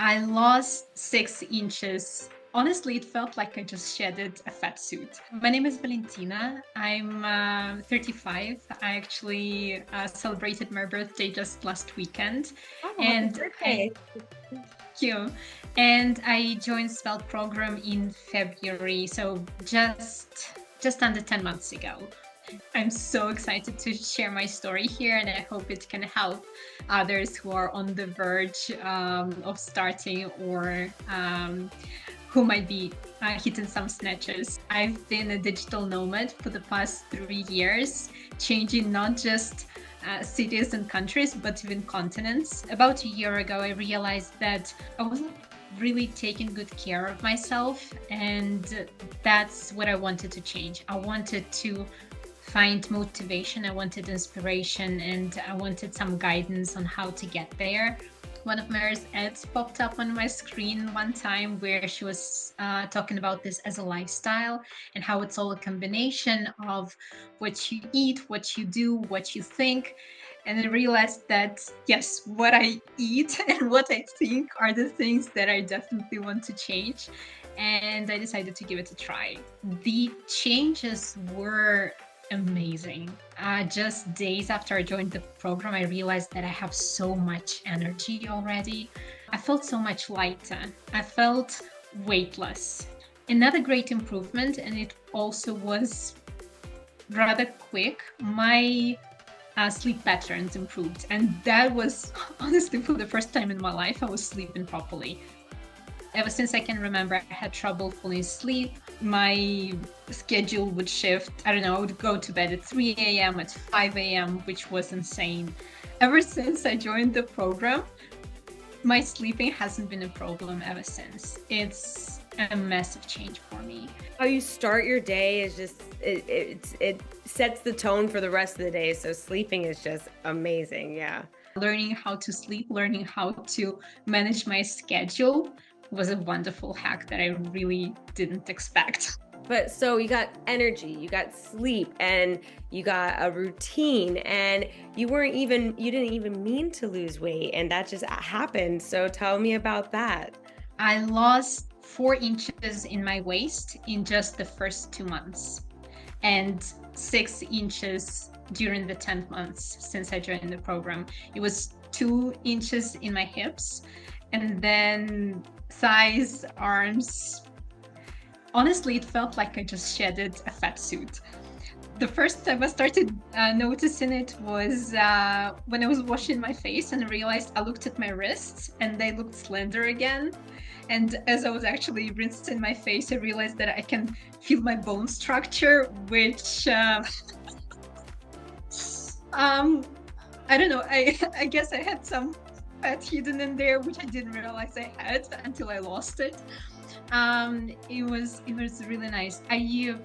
I lost 6 inches. Honestly, it felt like I just shedded a fat suit. My name is Valentina. I'm 35. I actually celebrated my birthday just last weekend, Oh, happy and I birthday. thank you. And I joined Svelte program in February, so just under 10 months ago. I'm so excited to share my story here, and I hope it can help others who are on the verge of starting or who might be hitting some snatches. I've been a digital nomad for the past 3 years, changing not just cities and countries, but even continents. About a year ago, I realized that I wasn't really taking good care of myself, and that's what I wanted to change. I wanted to find motivation, I wanted inspiration, and I wanted some guidance on how to get there. One of Mary's ads popped up on my screen one time where she was talking about this as a lifestyle and how it's all a combination of what you eat, what you do, what you think. And I realized that, yes, what I eat and what I think are the things that I definitely want to change. And I decided to give it a try. The changes were amazing. Just days after I joined the program, I realized that I have so much energy already. I felt so much lighter. I felt weightless. Another great improvement, and it also was rather quick, my sleep patterns improved. And that was honestly for the first time in my life, I was sleeping properly. Ever since I can remember, I had trouble falling asleep. My schedule would shift. I don't know, I would go to bed at 3 a.m., at 5 a.m., which was insane. Ever since I joined the program, my sleeping hasn't been a problem ever since. It's a massive change for me. How you start your day is just it sets the tone for the rest of the day. So sleeping is just amazing. Yeah. Learning how to sleep, learning how to manage my schedule was a wonderful hack that I really didn't expect. But so you got energy, you got sleep, and you got a routine, and you didn't even mean to lose weight, and that just happened. So tell me about that. I lost 4 inches in my waist in just the first 2 months, and 6 inches during the 10 months since I joined the program. It was 2 inches in my hips, and then thighs, arms. Honestly, it felt like I just shedded a fat suit. The first time I started noticing it was when I was washing my face, and I realized I looked at my wrists and they looked slender again. And as I was actually rinsing my face, I realized that I can feel my bone structure, which I don't know. I guess I had some fat hidden in there, which I didn't realize I had until I lost it. It was really nice. I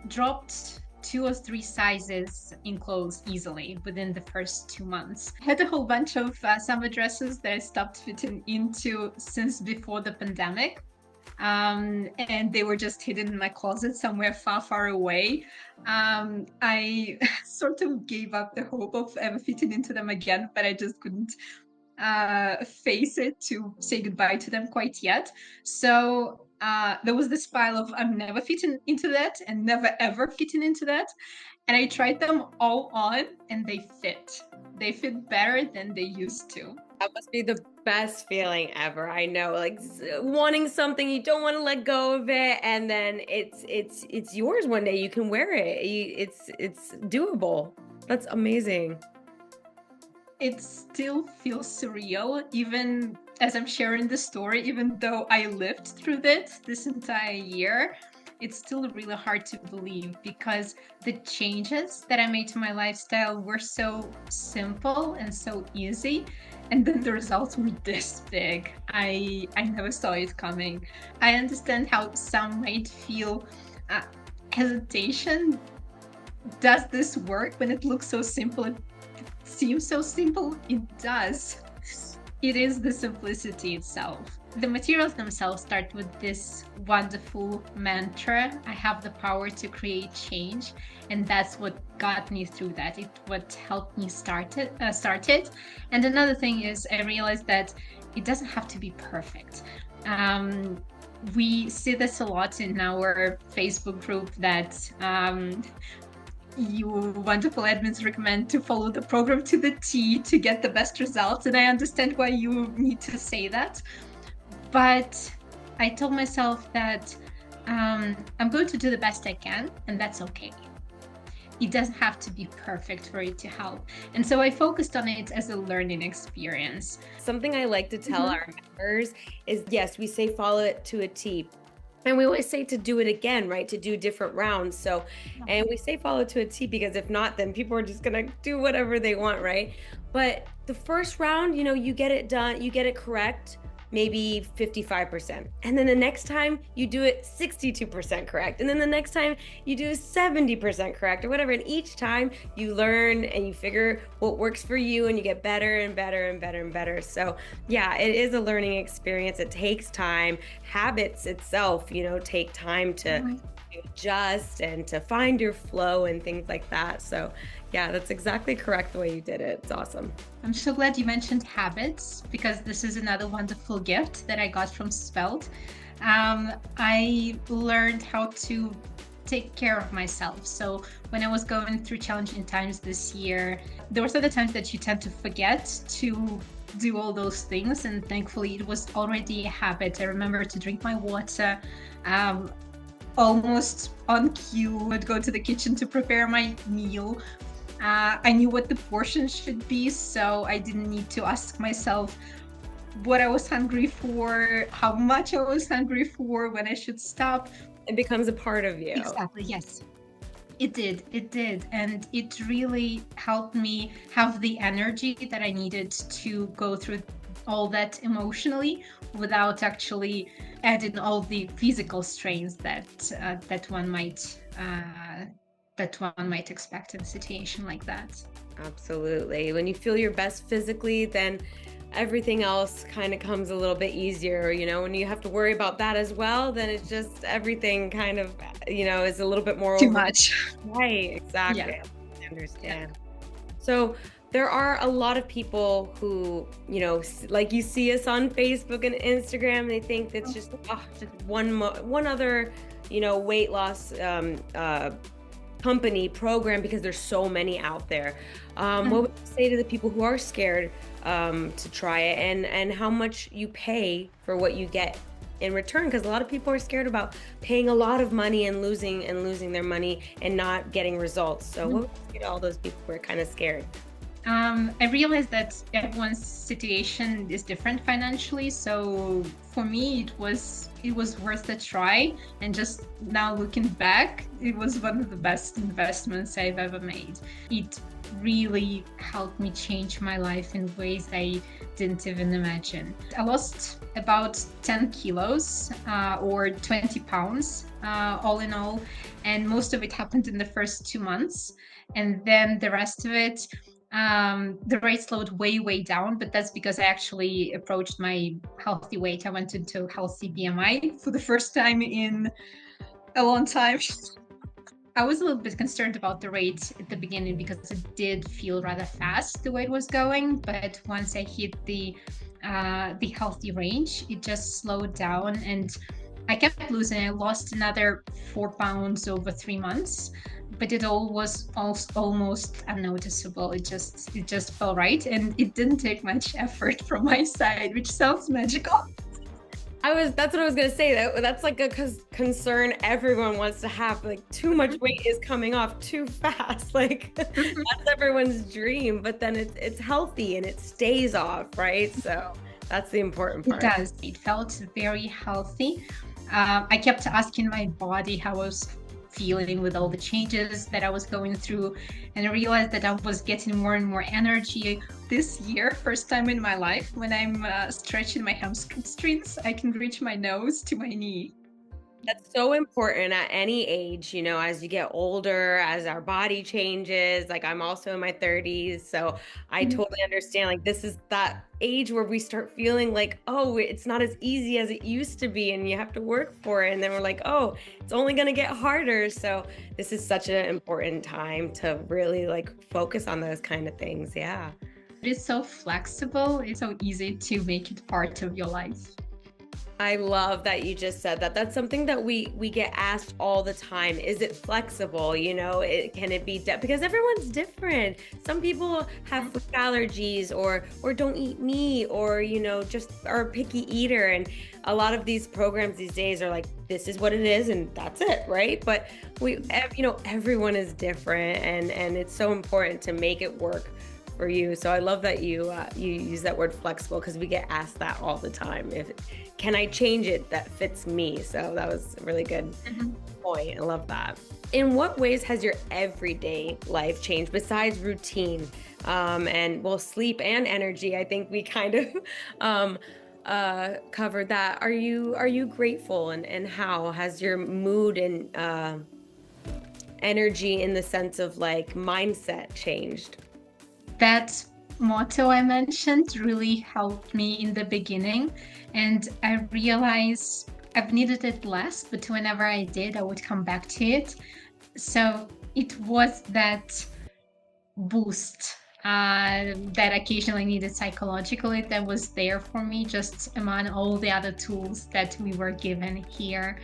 dropped 2 or 3 sizes in clothes easily within the first 2 months. I had a whole bunch of summer dresses that I stopped fitting into since before the pandemic. And they were just hidden in my closet somewhere far, far away. I sort of gave up the hope of ever fitting into them again, but I just couldn't face it to say goodbye to them quite yet. So there was this pile of I'm never fitting into that and never ever fitting into that. And I tried them all on and they fit. They fit better than they used to. That must be the best feeling ever. I know, like wanting something, you don't want to let go of it, and then it's yours one day. You can wear it. It's doable. That's amazing. It still feels surreal, even as I'm sharing the story, even though I lived through this entire year. It's still really hard to believe because the changes that I made to my lifestyle were so simple and so easy. And then the results were this big. I never saw it coming. I understand how some might feel hesitation. Does this work when it looks so simple? It seems so simple. It does. It is the simplicity itself. The materials themselves start with this wonderful mantra: I have the power to create change. And that's what got me through that. It what helped me start it. And another thing is I realized that it doesn't have to be perfect. We see this a lot in our Facebook group that you wonderful admins recommend to follow the program to the T to get the best results. And I understand why you need to say that. But I told myself that I'm going to do the best I can, and that's okay. It doesn't have to be perfect for it to help. And so I focused on it as a learning experience. Something I like to tell our members is, yes, we say follow it to a T. And we always say to do it again, right? To do different rounds. So, and we say follow to a T because if not, then people are just going to do whatever they want, right? But the first round, you get it done, you get it correct, maybe 55%. And then the next time you do it 62% correct. And then the next time you do 70% correct or whatever. And each time you learn and you figure what works for you and you get better and better and better and better. So yeah, it is a learning experience. It takes time. Habits itself, take time to adjust and to find your flow and things like that. So yeah, that's exactly correct the way you did it. It's awesome. I'm so glad you mentioned habits, because this is another wonderful gift that I got from Svelte. I learned how to take care of myself. So when I was going through challenging times this year, there were other times that you tend to forget to do all those things. And thankfully it was already a habit. I remember to drink my water, almost on cue. I'd go to the kitchen to prepare my meal. I knew what the portions should be, so I didn't need to ask myself what I was hungry for, how much I was hungry for, when I should stop. It becomes a part of you. Exactly, yes. It did. And it really helped me have the energy that I needed to go through all that emotionally without actually adding all the physical strains that one might expect in a situation like that. Absolutely. When you feel your best physically, then everything else kind of comes a little bit easier. When you have to worry about that as well, then it's just everything kind of, is a little bit more too much. Right. Exactly. Yeah. I understand. Yeah. So there are a lot of people who, like you see us on Facebook and Instagram, they think that's just one other, weight loss company program, because there's so many out there. What would you say to the people who are scared to try it, and how much you pay for what you get in return? Because a lot of people are scared about paying a lot of money and losing their money and not getting results. So what would you say to all those people who are kind of scared? I realized that everyone's situation is different financially. So for me, it was worth a try. And just now looking back, it was one of the best investments I've ever made. It really helped me change my life in ways I didn't even imagine. I lost about 10 kilos or 20 pounds all in all. And most of it happened in the first 2 months. And then the rest of it, the rate slowed way down, but that's because I actually approached my healthy weight. I went into healthy BMI for the first time in a long time. I was a little bit concerned about the rate at the beginning because it did feel rather fast the way it was going, but once I hit the healthy range, it just slowed down and I kept losing. I lost another 4 pounds over 3 months. But it all was almost unnoticeable. It just felt right, and it didn't take much effort from my side, which sounds magical. That's what I was gonna say. That's like a concern everyone wants to have. Like too much weight is coming off too fast. Like that's everyone's dream. But then it's healthy and it stays off, right? So that's the important part. It does. It felt very healthy. I kept asking my body how I was feeling with all the changes that I was going through, and I realized that I was getting more and more energy this year. First time in my life when I'm stretching my hamstrings, I can reach my nose to my knee. That's so important at any age, as you get older, as our body changes. Like I'm also in my 30s, so I totally understand. Like this is that age where we start feeling like, oh, it's not as easy as it used to be and you have to work for it. And then we're like, oh, it's only going to get harder. So this is such an important time to really like focus on those kind of things. Yeah. It's so flexible. It's so easy to make it part of your life. I love that you just said that. That's something that we get asked all the time. Is it flexible? You know, can it be because everyone's different. Some people have food allergies or don't eat meat or just are a picky eater. And a lot of these programs these days are like, this is what it is and that's it, right? But everyone is different, and it's so important to make it work for you. So I love that you use that word flexible, because we get asked that all the time. If can I change it that fits me? So that was a really good Mhm. point. I love that. In what ways has your everyday life changed besides routine, and well, sleep and energy? I think we kind of um, covered that. Are you grateful, and how has your mood and energy in the sense of like mindset changed? That motto I mentioned really helped me in the beginning, and I realized I've needed it less, but whenever I did, I would come back to it. So it was that boost that occasionally needed psychologically that was there for me, just among all the other tools that we were given here.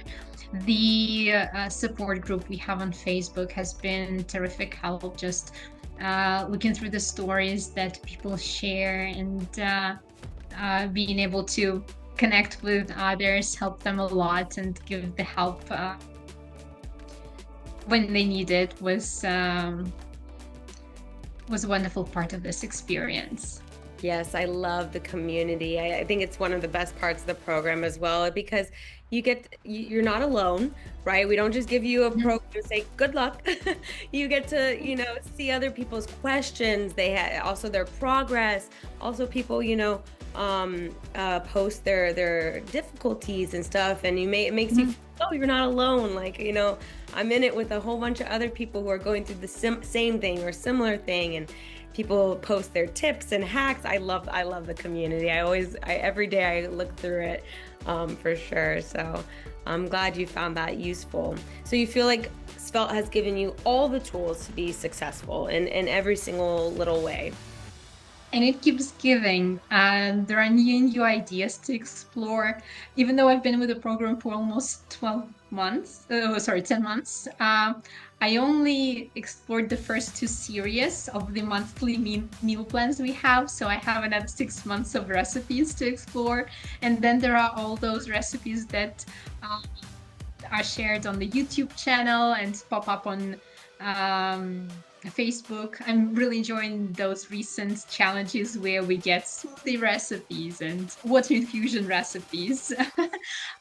The support group we have on Facebook has been terrific help, just looking through the stories that people share, and being able to connect with others, help them a lot, and give the help when they need it was a wonderful part of this experience. Yes, I love the community. I think it's one of the best parts of the program as well, because you're not alone, right? We don't just give you a Mhm. program and say good luck. You get to, see other people's questions. They had also their progress. Also, people, post their difficulties and stuff, and it makes you Mhm. feel, oh, you're not alone. Like, I'm in it with a whole bunch of other people who are going through the same thing or similar thing, and people post their tips and hacks. I love the community. Every day I look through it, for sure. So I'm glad you found that useful. So you feel like Svelte has given you all the tools to be successful in every single little way. And it keeps giving. There are new and new ideas to explore. Even though I've been with the program for almost 12 months, sorry, 10 months, I only explored the first two series of the monthly meal plans we have. So I have another 6 months of recipes to explore. And then there are all those recipes that uh, are shared on the YouTube channel and pop up on um, Facebook. I'm really enjoying those recent challenges where we get smoothie recipes and water infusion recipes.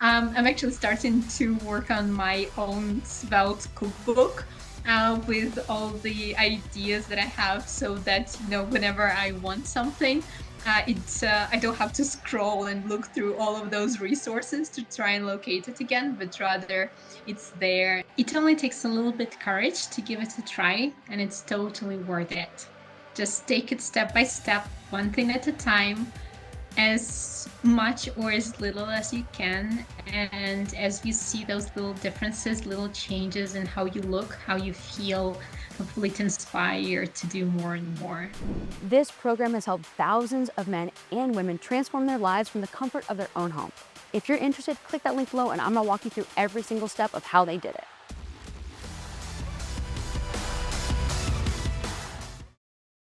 I'm actually starting to work on my own Svelte cookbook. With all the ideas that I have, so that whenever I want something, I don't have to scroll and look through all of those resources to try and locate it again, but rather it's there. It only takes a little bit courage to give it a try, and it's totally worth it. Just take it step by step, one thing at a time, as much or as little as you can. And as you see those little differences, little changes in how you look, how you feel, hopefully to inspire to do more and more. This program has helped thousands of men and women transform their lives from the comfort of their own home. If you're interested, click that link below and I'm gonna walk you through every single step of how they did it.